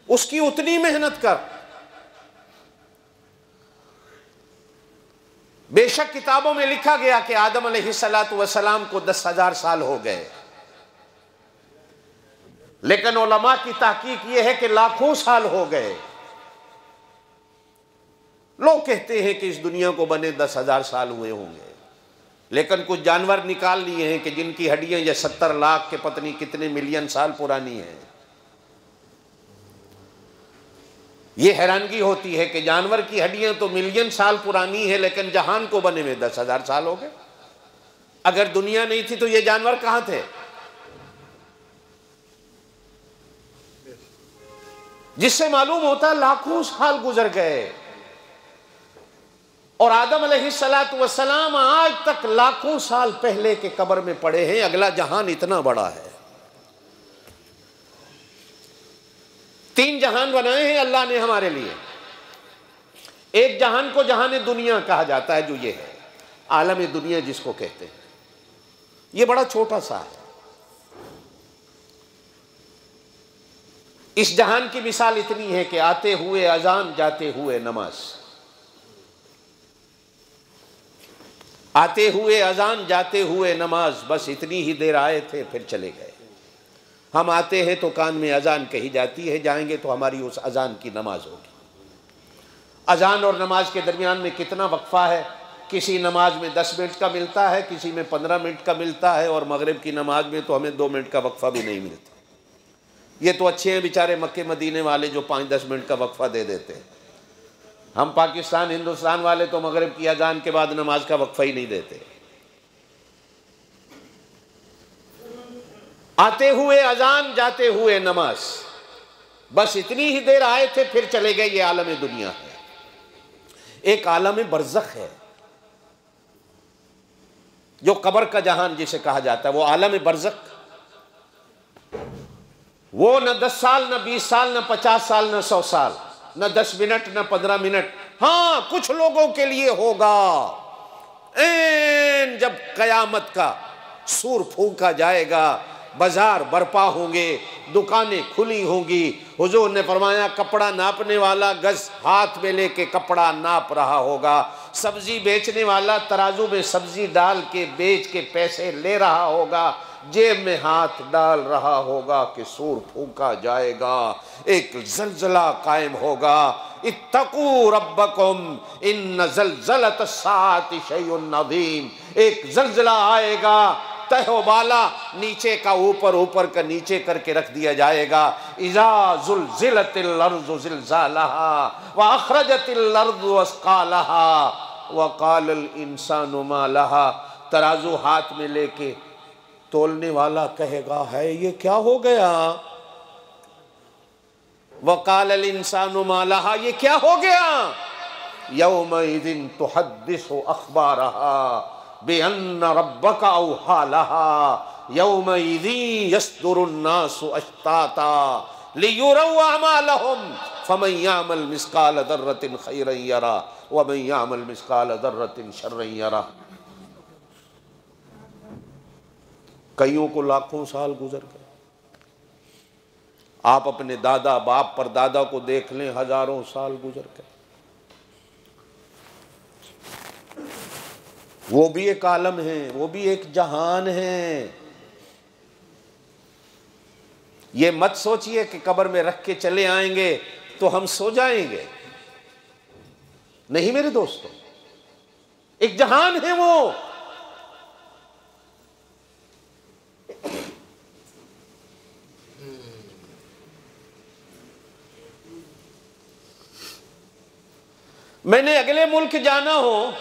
उसकी उतनी मेहनत कर। बेशक किताबों में लिखा गया कि आदम अलैहिस्सलातु वस्सलाम को 10,000 साल हो गए, लेकिन उलमा की तहकीक यह है कि लाखों साल हो गए। लोग कहते हैं कि इस दुनिया को बने 10,000 साल हुए होंगे, लेकिन कुछ जानवर निकाल लिए हैं कि जिनकी हड्डियां ये 70 लाख के पत्नी कितने मिलियन साल पुरानी है। ये हैरानगी होती है कि जानवर की हड्डियां तो मिलियन साल पुरानी है, लेकिन जहान को बने में 10,000 साल हो गए। अगर दुनिया नहीं थी तो ये जानवर कहां थे? जिससे मालूम होता लाखों साल गुजर गए और आदम अलैहिस्सलातु वस्सलाम आज तक लाखों साल पहले के कब्र में पड़े हैं। अगला जहान इतना बड़ा है। 3 जहान बनाए हैं अल्लाह ने हमारे लिए। एक जहान को जहान दुनिया कहा जाता है, जो ये है आलम दुनिया जिसको कहते हैं, ये बड़ा छोटा सा है। इस जहान की मिसाल इतनी है कि आते हुए अजान, जाते हुए नमाज। आते हुए अजान, जाते हुए नमाज, बस इतनी ही देर आए थे फिर चले गए। हम आते हैं तो कान में अजान कही जाती है, जाएंगे तो हमारी उस अजान की नमाज होगी। अजान और नमाज के दरमियान में कितना वक्फा है? किसी नमाज में 10 मिनट का मिलता है, किसी में 15 मिनट का मिलता है, और मगरिब की नमाज में तो हमें 2 मिनट का वक्फा भी नहीं मिलता। ये तो अच्छे हैं बेचारे मक्के मदीने वाले जो 5-10 मिनट का वक्फा दे देते हैं। हम पाकिस्तान हिंदुस्तान वाले तो मगरिब की अजान के बाद नमाज का वक्फा ही नहीं देते। आते हुए अजान, जाते हुए नमाज, बस इतनी ही देर आए थे फिर चले गए। ये आलम दुनिया है। एक आलम बरज़ख है जो कब्र का जहान जिसे कहा जाता है। वो आलम बरज़ख, वो न 10 साल, न 20 साल, न 50 साल, न 100 साल, न 10 मिनट न 15 मिनट। हाँ, कुछ लोगों के लिए होगा। जब कयामत का सूर फूंका जाएगा, बाजार बरपा होंगे, दुकानें खुली होंगी। हुजूर ने फरमाया कपड़ा नापने वाला गज हाथ में लेके कपड़ा नाप रहा होगा, सब्जी बेचने वाला तराजू में सब्जी डाल के बेच के पैसे ले रहा होगा, जेब में हाथ डाल रहा होगा कि सूर फूंका जाएगा, एक जलजला कायम होगा। इत्तकू रब्बकुम इन्न ज़लज़लतस्साअति शैउन अज़ीम। एक जलजला आएगा, तहबाला नीचे का ऊपर, ऊपर का नीचे करके रख दिया जाएगा। इज़ा ज़ुलज़िलतिल अर्ज़ु ज़िलज़ालहा व अख़रजतिल अर्ज़ु अस्क़ालहा व क़ालल इंसानु मा लहा। तराजू हाथ में लेके तोलने वाला कहेगा है ये क्या हो गया। वक़ालल इंसानु मा लहा, ये क्या हो गया। यौमइज़िन तुहद्दिसु अख़बारहा बिअन्न रब्बका औहा लहा यौमइज़िन यस्दुरुन्नासु अश्ताता लियुरौ अमालहुम फमन यअमल मिस्क़ाल ज़र्रतिन खैरन यरा व मन यअमल मिस्क़ाल ज़र्रतिन शर्रन यरा। कईयों को लाखों साल गुजर गए। आप अपने दादा बाप पर दादा को देख लें, हजारों साल गुजर गए। वो भी एक आलम है, वो भी एक जहान है। ये मत सोचिए कि कब्र में रख के चले आएंगे तो हम सो जाएंगे। नहीं मेरे दोस्तों, एक जहान है वो। मैंने अगले मुल्क जाना हो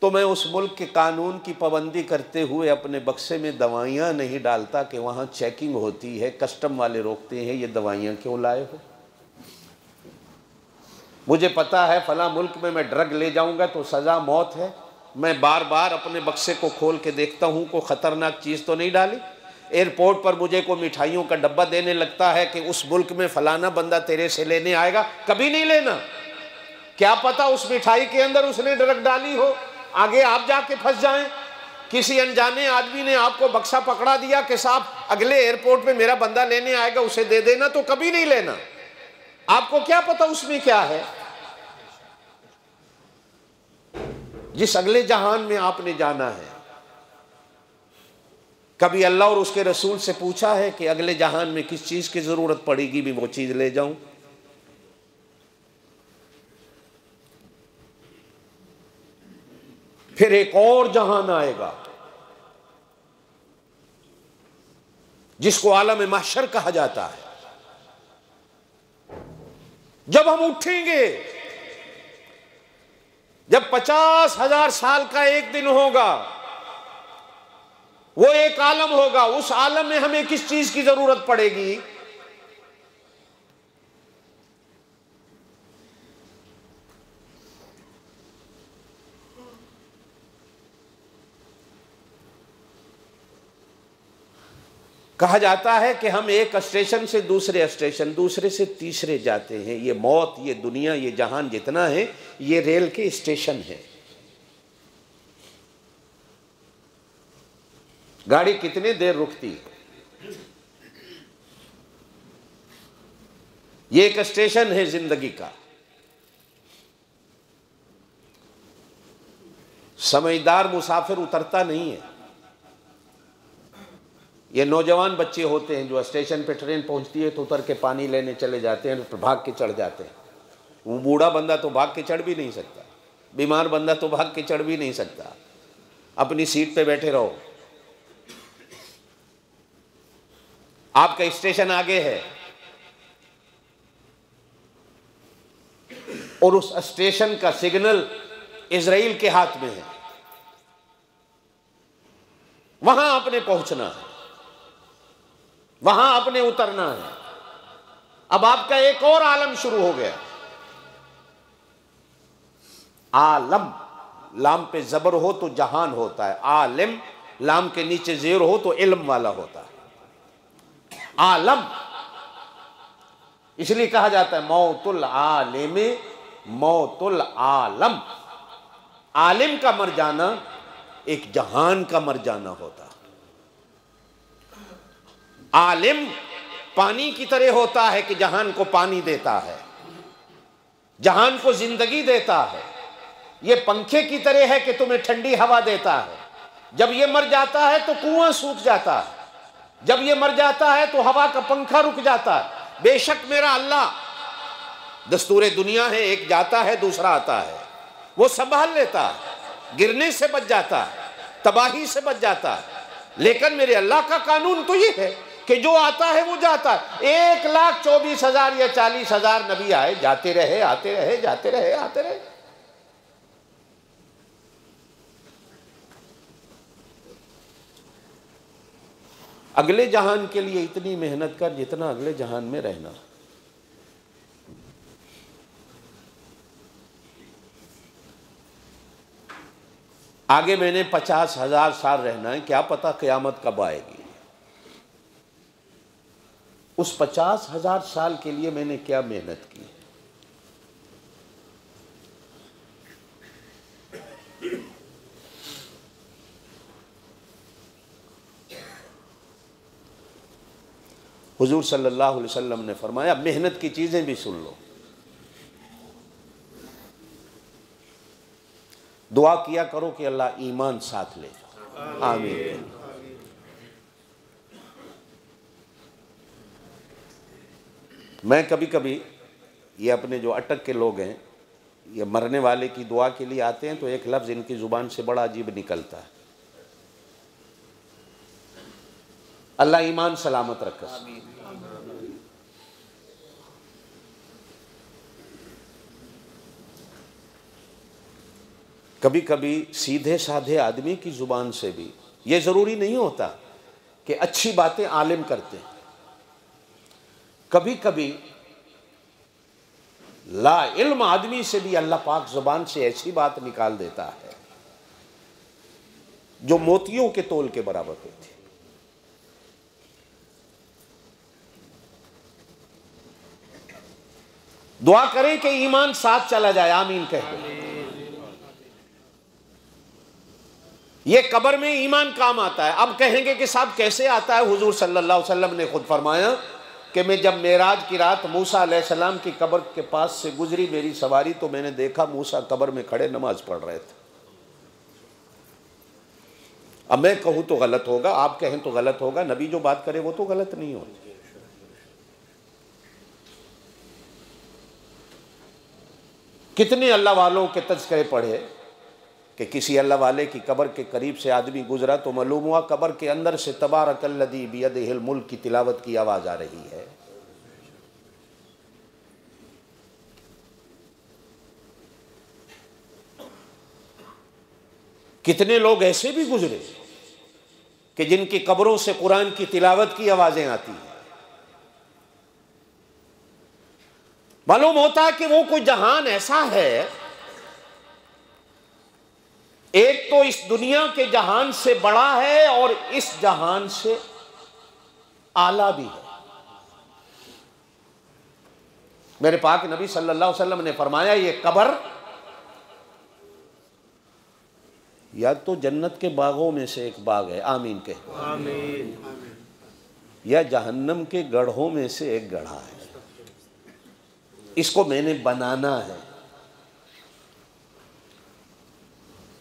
तो मैं उस मुल्क के कानून की पाबंदी करते हुए अपने बक्से में दवाइयाँ नहीं डालता कि वहाँ चेकिंग होती है, कस्टम वाले रोकते हैं, ये दवाइयाँ क्यों लाए हो। मुझे पता है फला मुल्क में मैं ड्रग ले जाऊँगा तो सज़ा मौत है। मैं बार बार अपने बक्से को खोल के देखता हूँ कोई ख़तरनाक चीज़ तो नहीं डाली। एयरपोर्ट पर मुझे कोई मिठाइयों का डब्बा देने लगता है कि उस मुल्क में फलाना बंदा तेरे से लेने आएगा, कभी नहीं लेना। क्या पता उस मिठाई के अंदर उसने ड्रग डाली हो, आगे आप जाके फंस जाएं। किसी अनजाने आदमी ने आपको बक्सा पकड़ा दिया कि साहब अगले एयरपोर्ट में मेरा बंदा लेने आएगा, उसे दे देना, तो कभी नहीं लेना। आपको क्या पता उसमें क्या है। जिस अगले जहान में आपने जाना है, कभी अल्लाह और उसके रसूल से पूछा है कि अगले जहान में किस चीज की जरूरत पड़ेगी भी वो चीज ले जाऊं। फिर एक और जहान आएगा जिसको आलम महशर कहा जाता है। जब हम उठेंगे, जब 50,000 साल का एक दिन होगा, वो एक आलम होगा। उस आलम में हमें किस चीज की जरूरत पड़ेगी। कहा जाता है कि हम एक स्टेशन से दूसरे स्टेशन, दूसरे से तीसरे जाते हैं। ये मौत, ये दुनिया, ये जहान जितना है, ये रेल के स्टेशन है। गाड़ी कितनी देर रुकती है। ये एक स्टेशन है जिंदगी का। समझदार मुसाफिर उतरता नहीं है। ये नौजवान बच्चे होते हैं जो स्टेशन पे ट्रेन पहुंचती है तो उतर के पानी लेने चले जाते हैं, फिर भाग के चढ़ जाते हैं। वो बूढ़ा बंदा तो भाग के चढ़ भी नहीं सकता, बीमार बंदा तो भाग के चढ़ भी नहीं सकता। अपनी सीट पे बैठे रहो। आपका स्टेशन आगे है और उस स्टेशन का सिग्नल इजराइल के हाथ में है। वहां आपने पहुंचना है, वहां आपने उतरना है। अब आपका एक और आलम शुरू हो गया। आलम, लाम पे जबर हो तो जहान होता है। आलिम, लाम के नीचे जेर हो तो इल्म वाला होता है। आलम, इसलिए कहा जाता है मौतुल आलिम मौतुल आलम। आलिम का मर जाना एक जहान का मर जाना होता। आलिम पानी की तरह होता है कि जहान को पानी देता है, जहान को जिंदगी देता है। ये पंखे की तरह है कि तुम्हें ठंडी हवा देता है। जब ये मर जाता है तो कुआं सूख जाता है, जब ये मर जाता है तो हवा का पंखा रुक जाता है। बेशक मेरा अल्लाह दस्तूरे दुनिया है, एक जाता है दूसरा आता है, वो संभाल लेता है, गिरने से बच जाता है, तबाही से बच जाता है। लेकिन मेरे अल्लाह का कानून तो ये है कि जो आता है वो जाता है। 1,24,000 या 40,000 नबी आए, जाते रहे, आते रहे, जाते रहे, आते रहे। अगले जहान के लिए इतनी मेहनत कर जितना अगले जहान में रहना। आगे मैंने 50,000 साल रहना है, क्या पता क़यामत कब आएगी। उस 50,000 साल के लिए मैंने क्या मेहनत की। हुजूर सल्लल्लाहु अलैहि वसल्लम ने फरमाया, मेहनत की चीजें भी सुन लो। दुआ किया करो कि अल्लाह ईमान साथ ले जाओ। आमीन। मैं कभी कभी ये अपने जो अटक के लोग हैं, ये मरने वाले की दुआ के लिए आते हैं तो एक लफ्ज़ इनकी ज़ुबान से बड़ा अजीब निकलता है, अल्लाह ईमान सलामत रखे। कभी कभी सीधे साधे आदमी की ज़ुबान से भी, ये ज़रूरी नहीं होता कि अच्छी बातें आलिम करते हैं, कभी कभी ला इल्म आदमी से भी अल्लाह पाक ज़ुबान से ऐसी बात निकाल देता है जो मोतियों के तोल के बराबर होती है। दुआ करें कि ईमान साथ चला जाए। आमीन कह दो। ये कब्र में ईमान काम आता है। अब कहेंगे कि साहब कैसे आता है। हुजूर सल्लल्लाहु अलैहि वसल्लम ने खुद फरमाया कि मैं जब मेराज की रात मूसा अलैहिस्सलाम की कब्र के पास से गुजरी मेरी सवारी, तो मैंने देखा मूसा कब्र में खड़े नमाज पढ़ रहे थे। अब मैं कहूं तो गलत होगा, आप कहें तो गलत होगा, नबी जो बात करे वो तो गलत नहीं होती। कितने अल्लाह वालों के तज़किरे पढ़े कि किसी अल्लाह वाले की कब्र के करीब से आदमी गुजरा तो मालूम हुआ कब्र के अंदर से तबारकल्लज़ी बियदिहिल मुल्क की तिलावत की आवाज आ रही है। कितने लोग ऐसे भी गुजरे कि जिनकी कब्रों से कुरान की तिलावत की आवाजें आती हैं। मालूम होता है कि वो कोई जहान ऐसा है, एक तो इस दुनिया के जहान से बड़ा है और इस जहान से आला भी है। मेरे पाक नबी सल्लल्लाहु अलैहि वसल्लम ने फरमाया, ये कब्र या तो जन्नत के बागों में से एक बाग है, आमीन कह, आमीन, या जहन्नम के गढ़ों में से एक गढ़ा है। इसको मैंने बनाना है,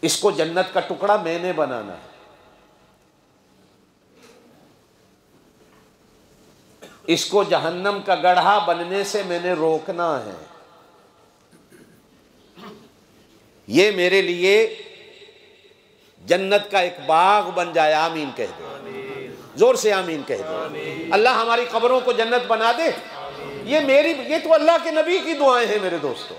इसको जन्नत का टुकड़ा मैंने बनाना है, इसको जहन्नम का गढ़ा बनने से मैंने रोकना है। ये मेरे लिए जन्नत का एक बाग बन जाए, आमीन कह दो, जोर से आमीन कह दो। अल्लाह हमारी कब्रों को जन्नत बना दे। ये तो अल्लाह के नबी की दुआएं हैं मेरे दोस्तों।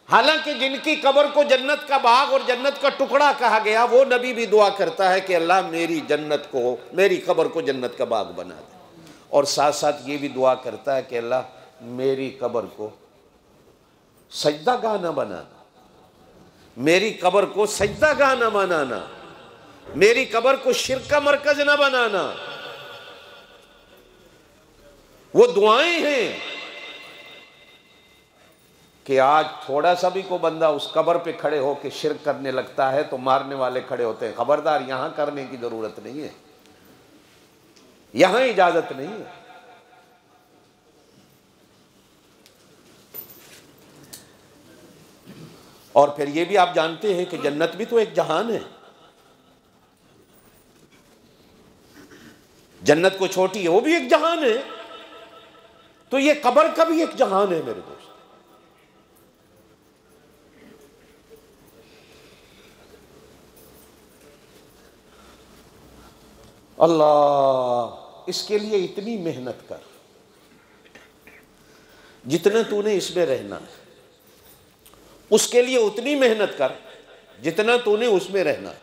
हालांकि जिनकी कब्र को जन्नत का बाग और जन्नत का टुकड़ा कहा गया, वो नबी भी दुआ करता है कि अल्लाह मेरी जन्नत को, मेरी कब्र को जन्नत का बाग बना दे। और साथ साथ ये भी दुआ करता है कि अल्लाह मेरी कब्र को सजदा गाह न बनाना, मेरी कब्र को सजदा गाह न बनाना, मेरी कब्र को शिर्क का मरकज न बनाना। वो दुआएं हैं कि आज थोड़ा सा भी को बंदा उस कब्र पे खड़े होकर शिरक करने लगता है तो मारने वाले खड़े होते हैं, खबरदार यहां करने की जरूरत नहीं है, यहां इजाजत नहीं है। और फिर ये भी आप जानते हैं कि जन्नत भी तो एक जहान है। जन्नत को छोटी है, वो भी एक जहान है, तो ये कब्र का भी एक जहान है मेरे दोस्त। अल्लाह, इसके लिए इतनी मेहनत कर जितना तूने इसमें रहना है, उसके लिए उतनी मेहनत कर जितना तूने उसमें रहना है।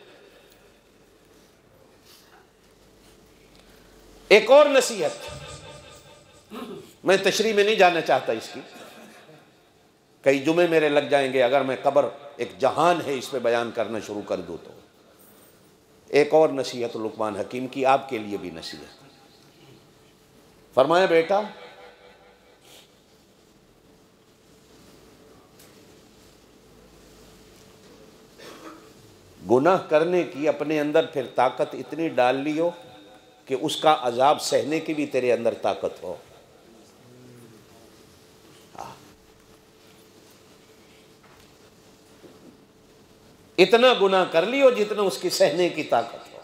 एक और नसीहत, मैं तशरीह में नहीं जाना चाहता इसकी, कई जुमे मेरे लग जाएंगे अगर मैं कब्र एक जहान है इस पे बयान करना शुरू कर दूं। तो एक और नसीहत लुकमान हकीम की आपके लिए भी नसीहत। फरमाया, बेटा गुनाह करने की अपने अंदर फिर ताकत इतनी डाल लियो कि उसका अजाब सहने की भी तेरे अंदर ताकत हो। इतना गुनाह कर लियो जितना उसकी सहने की ताकत हो।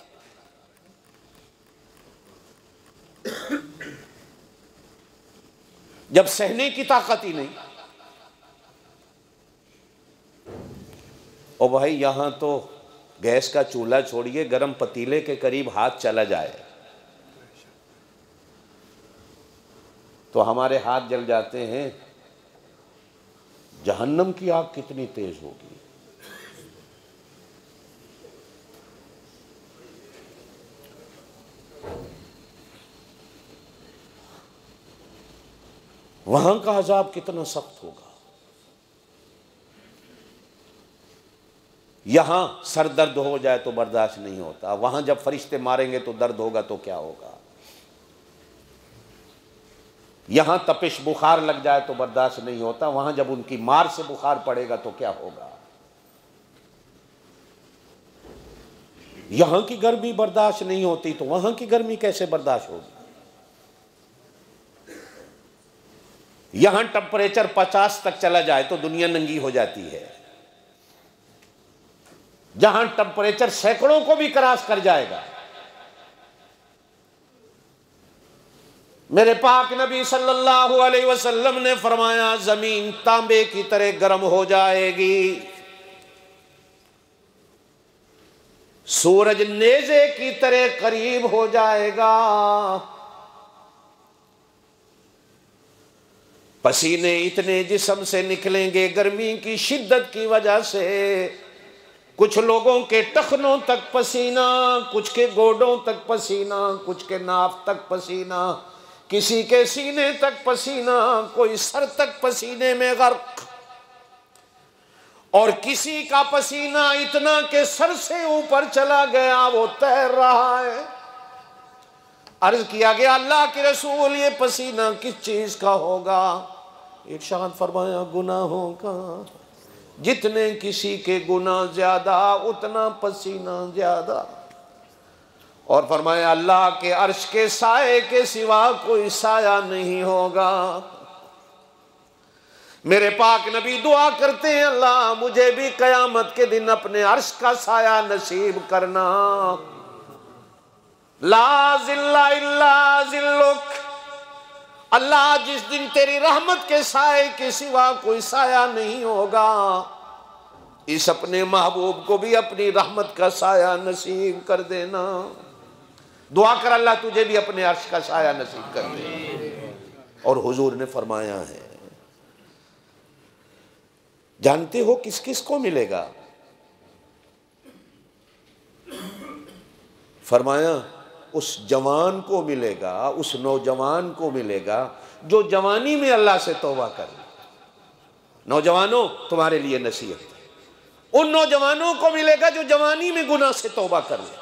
जब सहने की ताकत ही नहीं, ओ भाई यहां तो गैस का चूल्हा छोड़िए, गरम पतीले के करीब हाथ चला जाए तो हमारे हाथ जल जाते हैं। जहन्नम की आग कितनी तेज होगी। वहां का अजाब कितना सख्त होगा। यहां सर दर्द हो जाए तो बर्दाश्त नहीं होता, वहां जब फरिश्ते मारेंगे तो दर्द होगा तो क्या होगा। यहां तपिश बुखार लग जाए तो बर्दाश्त नहीं होता, वहां जब उनकी मार से बुखार पड़ेगा तो क्या होगा। यहां की गर्मी बर्दाश्त नहीं होती तो वहां की गर्मी कैसे बर्दाश्त होगी। यहां टेम्परेचर 50 तक चला जाए तो दुनिया नंगी हो जाती है, जहां टेम्परेचर सैकड़ों को भी क्रॉस कर जाएगा। मेरे पाक नबी सल्लल्लाहु अलैहि वसल्लम ने फरमाया, जमीन तांबे की तरह गर्म हो जाएगी, सूरज नेज़े की तरह करीब हो जाएगा, पसीने इतने जिस्म से निकलेंगे गर्मी की शिद्दत की वजह से, कुछ लोगों के टखनों तक पसीना, कुछ के गोडों तक पसीना, कुछ के नाफ तक पसीना, किसी के सीने तक पसीना, कोई सर तक पसीने में गर्क, और किसी का पसीना इतना के सर से ऊपर चला गया, वो तैर रहा है। अर्ज किया गया, अल्लाह के रसूल ये पसीना किस चीज का होगा। इरशाद फरमाया, गुनाहों का। जितने किसी के गुनाह ज्यादा उतना पसीना ज्यादा। और फरमाया, अल्लाह के अर्श के साए के सिवा कोई साया नहीं होगा। मेरे पाक नबी दुआ करते हैं, अल्लाह मुझे भी कयामत के दिन अपने अर्श का साया नसीब करना। ला जिल्ला इल्ला जिल्लुक, अल्लाह जिस दिन तेरी रहमत के साए के सिवा कोई साया नहीं होगा, इस अपने महबूब को भी अपनी रहमत का साया नसीब कर देना। दुआ कर, अल्लाह तुझे भी अपने अर्श का साया नसीब कर दे। और हुजूर ने फरमाया है, जानते हो किस किस को मिलेगा। फरमाया, उस जवान को मिलेगा, उस नौजवान को मिलेगा जो जवानी में अल्लाह से तौबा कर। नौजवानों, तुम्हारे लिए नसीहत है। उन नौजवानों को मिलेगा जो जवानी में गुनाह से तौबा कर ले,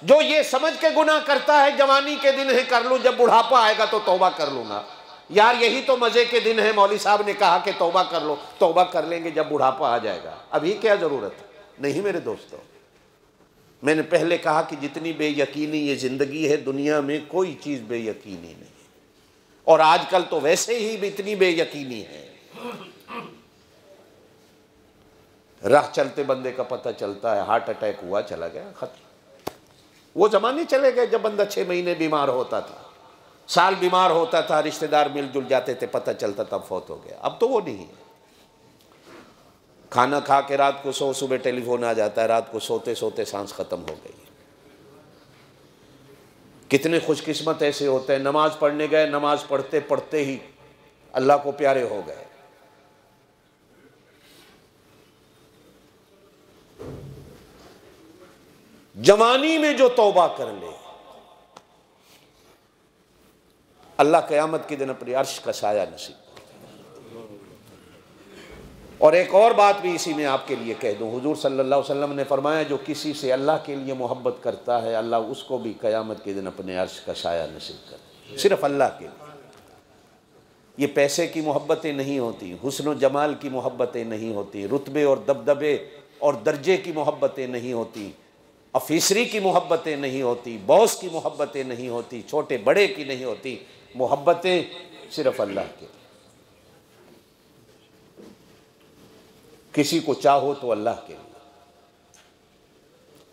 जो ये समझ के गुनाह करता है जवानी के दिन है कर लूं, जब बुढ़ापा आएगा तो तौबा कर लूंगा। यार यही तो मज़े के दिन है, मौलवी साहब ने कहा कि तौबा कर लो। तौबा कर लेंगे जब बुढ़ापा आ जाएगा, अभी क्या ज़रूरत है? नहीं मेरे दोस्तों, मैंने पहले कहा कि जितनी बेयकीनी ये ज़िंदगी है, दुनिया में कोई चीज़ बेयकीनी नहीं, और आजकल तो वैसे ही भी इतनी बेयकीनी है। राह चलते बंदे का पता चलता है, हार्ट अटैक हुआ, चला गया, खत्म। वो ज़माने चले गए जब बंदा 6 महीने बीमार होता था, साल बीमार होता था, रिश्तेदार मिलजुल जाते थे, पता चलता तब फौत हो गया। अब तो वो नहीं है। खाना खा के रात को सो, सुबह टेलीफोन आ जाता है, रात को सोते सोते सांस खत्म हो गई। कितने खुशकिस्मत ऐसे होते हैं, नमाज पढ़ने गए, नमाज पढ़ते पढ़ते ही अल्लाह को प्यारे हो गए। जवानी में जो तौबा कर ले, अल्लाह क़यामत के दिन अपनी अर्श का साया नसीब। और एक और बात भी इसी में आपके लिए कह दूं, हुजूर सल्लल्लाहु अलैहि वसल्लम ने फरमाया, जो किसी से अल्लाह के लिए मोहब्बत करता है, अल्लाह उसको भी क़यामत के दिन अपने अर्श का साया नसीब करता, सिर्फ अल्लाह के लिए। ये पैसे की मोहब्बतें नहीं होती, हुस्न व जमाल की मोहब्बतें नहीं होती, रुतबे और दबदबे और दर्जे की मोहब्बतें नहीं होती, ऑफिसरी की मोहब्बतें नहीं होती, बॉस की मोहब्बतें नहीं होती, छोटे बड़े की नहीं होती। मोहब्बतें सिर्फ अल्लाह के लिए। किसी को चाहो तो अल्लाह के लिए,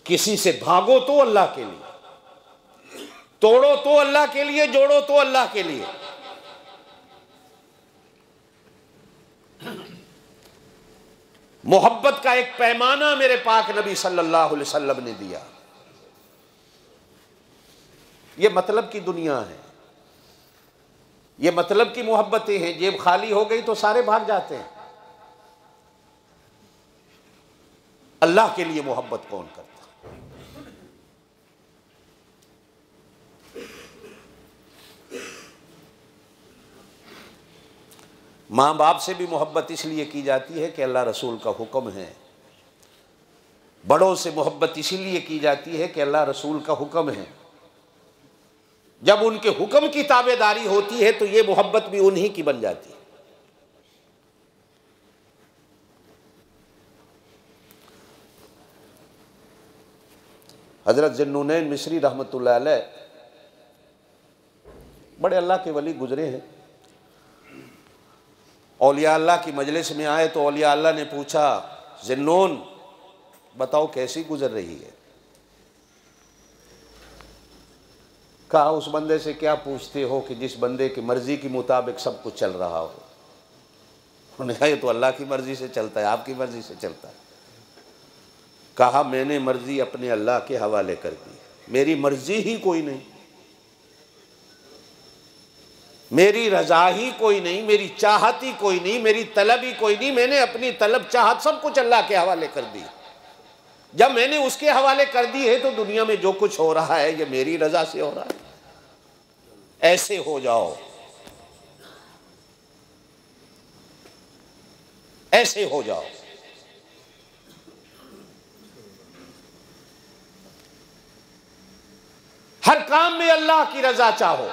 किसी से भागो तो अल्लाह के लिए, तोड़ो तो अल्लाह के लिए, जोड़ो तो अल्लाह के लिए। मोहब्बत का एक पैमाना मेरे पाक नबी सल्लल्लाहु अलैहि वसल्लम ने दिया। ये मतलब की दुनिया है, ये मतलब की मोहब्बतें हैं। जेब खाली हो गई तो सारे भाग जाते हैं। अल्लाह के लिए मोहब्बत कौन करता? माँ बाप से भी मोहब्बत इसलिए की जाती है कि अल्लाह रसूल का हुक्म है। बड़ों से मोहब्बत इसीलिए की जाती है कि अल्लाह रसूल का हुक्म है। जब उनके हुक्म की ताबेदारी होती है तो ये मोहब्बत भी उन्हीं की बन जाती है। हजरत ज़ुन्नूनैन मिस्री रहमतुल्लाह अलैह बड़े अल्लाह के वली गुजरे हैं। औलिया अल्लाह की मजलिस में आए तो औलिया अल्लाह ने पूछा, ज़ुन्नून बताओ कैसी गुजर रही है? कहा, उस बंदे से क्या पूछते हो कि जिस बंदे की मर्जी के मुताबिक सब कुछ चल रहा हो। उन्होंने कहा, ये तो अल्लाह की मर्जी से चलता है, आपकी मर्जी से चलता है। कहा, मैंने मर्जी अपने अल्लाह के हवाले कर दी, मेरी मर्जी ही कोई नहीं, मेरी रजा ही कोई नहीं, मेरी चाहत ही कोई नहीं, मेरी तलब ही कोई नहीं। मैंने अपनी तलब चाहत सब कुछ अल्लाह के हवाले कर दी। जब मैंने उसके हवाले कर दी है तो दुनिया में जो कुछ हो रहा है ये मेरी रजा से हो रहा है। ऐसे हो जाओ, ऐसे हो जाओ। हर काम में अल्लाह की रजा चाहो।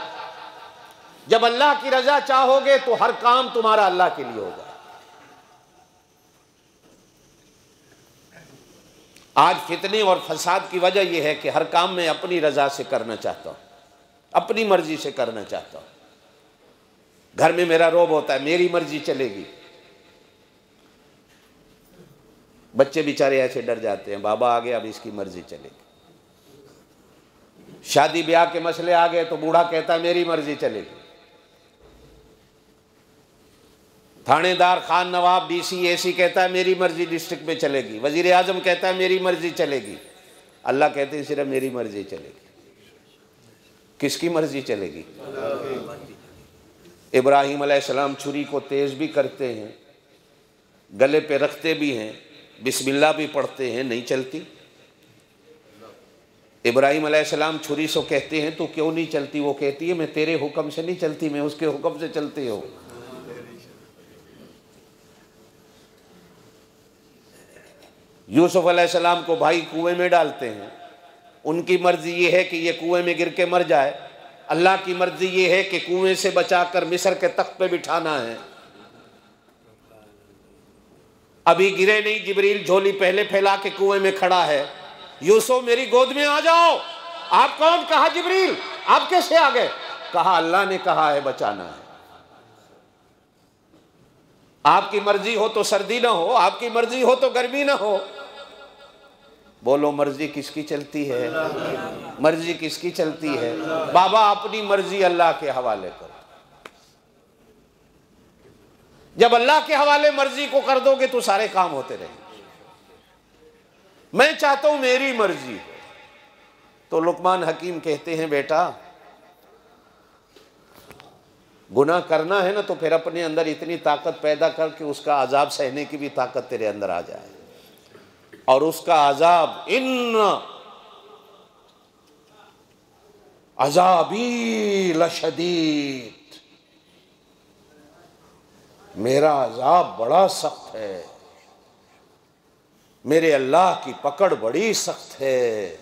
जब अल्लाह की रजा चाहोगे तो हर काम तुम्हारा अल्लाह के लिए होगा। आज फितने और फसाद की वजह यह है कि हर काम में अपनी रजा से करना चाहता हूं, अपनी मर्जी से करना चाहता हूं। घर में मेरा रोब होता है, मेरी मर्जी चलेगी। बच्चे बेचारे ऐसे डर जाते हैं, बाबा आ गया अब इसकी मर्जी चलेगी। शादी ब्याह के मसले आ गए तो बूढ़ा कहता है मेरी मर्जी चलेगी। थानेदार, खान नवाब, डीसी, एसी कहता है मेरी मर्जी डिस्ट्रिक्ट में चलेगी। वजीर आजम कहता है मेरी मर्जी चलेगी। अल्लाह कहते हैं सिर्फ मेरी मर्जी चलेगी। किसकी मर्जी चलेगी? इब्राहीम अलैहिस्सलाम छुरी को तेज भी करते हैं, गले पे रखते भी हैं, बिस्मिल्लाह भी पढ़ते हैं, नहीं चलती। इब्राहीम अलैहिस्सलाम छुरी से कहते हैं तो क्यों नहीं चलती? वो कहती है मैं तेरे हुक्म से नहीं चलती, मैं उसके हुक्म से चलती हूँ। यूसुफ अलैहिस्सलाम को भाई कुएं में डालते हैं, उनकी मर्जी ये है कि ये कुएं में गिर के मर जाए। अल्लाह की मर्जी ये है कि कुएं से बचाकर मिस्र के तख्त पे बिठाना है। अभी गिरे नहीं, जिब्रील झोली पहले फैला के कुएं में खड़ा है। यूसुफ मेरी गोद में आ जाओ। आप कौन? कहा जिब्रील। आप कैसे आ गए? कहा अल्लाह ने कहा है बचाना है। आपकी मर्जी हो तो सर्दी ना हो, आपकी मर्जी हो तो गर्मी ना हो। बोलो मर्जी किसकी चलती है? मर्जी किसकी चलती है? बाबा अपनी मर्जी अल्लाह के हवाले करो। जब अल्लाह के हवाले मर्जी को कर दोगे तो सारे काम होते रहेंगे। मैं चाहता हूं मेरी मर्जी हो। तो लुकमान हकीम कहते हैं बेटा गुनाह करना है ना तो फिर अपने अंदर इतनी ताकत पैदा कर कि उसका अजाब सहने की भी ताकत तेरे अंदर आ जाए। और उसका अजाब इन अजाबी लशदीद, मेरा अजाब बड़ा सख्त है, मेरे अल्लाह की पकड़ बड़ी सख्त है।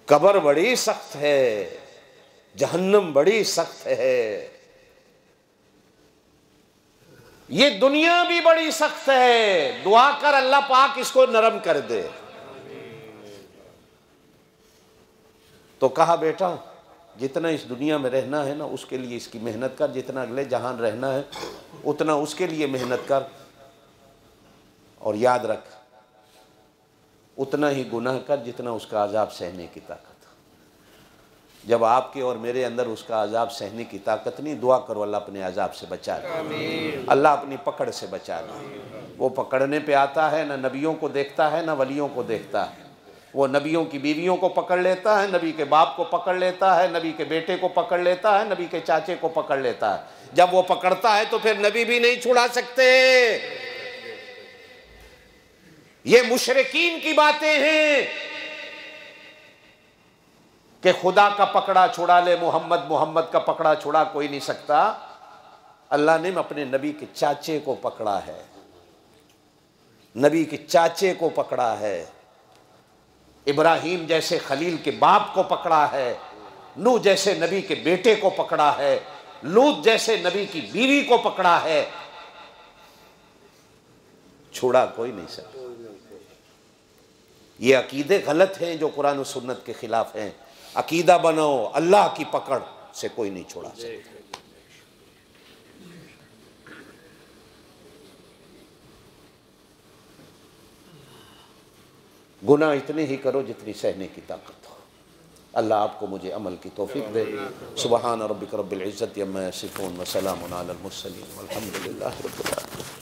कब्र बड़ी सख्त है, जहन्नम बड़ी सख्त है, ये दुनिया भी बड़ी सख्त है। दुआ कर अल्लाह पाक इसको नरम कर दे। तो कहा बेटा जितना इस दुनिया में रहना है ना उसके लिए इसकी मेहनत कर, जितना अगले जहान रहना है उतना उसके लिए मेहनत कर। और याद रख उतना ही गुनाह कर जितना उसका अजाब सहने की ताकत। जब आपके और मेरे अंदर उसका अजाब सहने की ताकत नहीं, दुआ करो अल्लाह अपने अजाब से बचा ले, अल्लाह अपनी पकड़ से बचा ले। वो पकड़ने पे आता है, ना नबियों को देखता है ना वलियों को देखता है। वो नबियों की बीवियों को पकड़ लेता है, नबी के बाप को पकड़ लेता है, नबी के बेटे को पकड़ लेता है, नबी के चाचे को पकड़ लेता है। जब वो पकड़ता है तो फिर नबी भी नहीं छुड़ा सकते। ये मुशरिकीन की बातें हैं कि खुदा का पकड़ा छुड़ा ले, मोहम्मद का पकड़ा छुड़ा कोई नहीं सकता। अल्लाह ने अपने नबी के चाचे को पकड़ा है, नबी के चाचे को पकड़ा है, इब्राहिम जैसे खलील के बाप को पकड़ा है, नूह जैसे नबी के बेटे को पकड़ा है, लूत जैसे नबी की बीवी को पकड़ा है। छुड़ा कोई नहीं सकता। ये अकीदे गलत हैं जो कुरान और सुन्नत के खिलाफ हैं। अकीदा बनाओ अल्लाह की पकड़ से कोई नहीं छोड़ा सकता। गुनाह इतने ही करो जितनी सहने की ताकत हो। अल्लाह आपको मुझे अमल की तौफीक दे। सुबहान रब्बिक रब्बिल इज्जति अम्मा यसिफून व सलामुन अलल मुरसलीन वल्हम्दुलिल्लाहि रब्बिल आलमीन।